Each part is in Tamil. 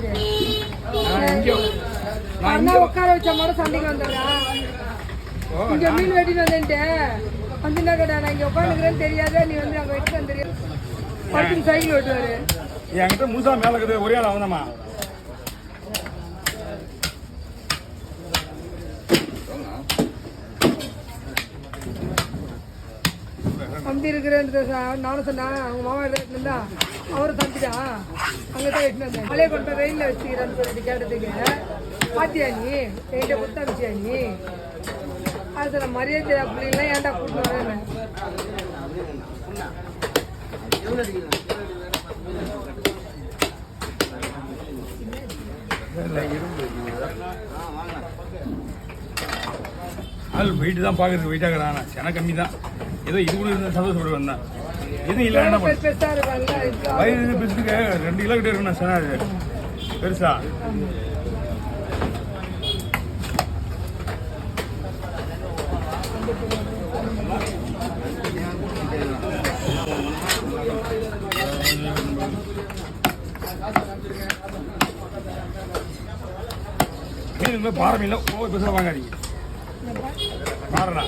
தெரியாது. அண்ணா உட்கார வச்ச மாதிரி சண்டைக்கு வந்துடுறான். இங்க மீன் வெட்டிட்டு வந்துட்டு வந்து என்ன கேட்டா நான் இங்க உட்காந்துக்கிறேன்னு தெரியாத நீ வந்து அங்க வெட்டி வந்துரு படுத்து சைக்கிள் ஓட்டுவாரு. என்கிட்ட முழுசா மேல இருக்குது ஒரே ஆள் அவன்தாம்மா. தம்பி இருக்கிறேன்னு நானும் சொன்னேன். அவங்க மாமா இருந்தா அவரை தம்பிதான் அங்கதான் வெட்டினு வந்தேன். மலையை கொண்டு போய் வெயில வச்சுக்கிறேன்னு சொல்லிட்டு கேட்டதுக்கு பாத்தியா நீ என்கிட்ட கொடுத்து அனுப்பிச்சியா நீ அது சொல்ல மரியாதை அப்படின்லாம் ஏன்டா கூட்டு வரேன்னு. ஆள் வெயிட்டு தான் பார்க்கறதுக்கு வெயிட்டாகிறான். சென கம்மி தான். ஏதோ இது கூட இருந்தால் சந்தோஷப்பட்டு வந்தேன். எதுவும் இல்லை என்ன பண்ண பெருசா இருக்காங்க. வயிறு பெருசுக்கு 2 கிலோ கிட்ட இருக்குண்ணா சென பெருசா. மீன் பாறை மீன் பெருசாக வாங்காதீங்க. பாறைண்ணா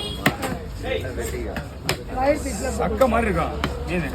சக்க மாதிரி இருக்கும் மீன்.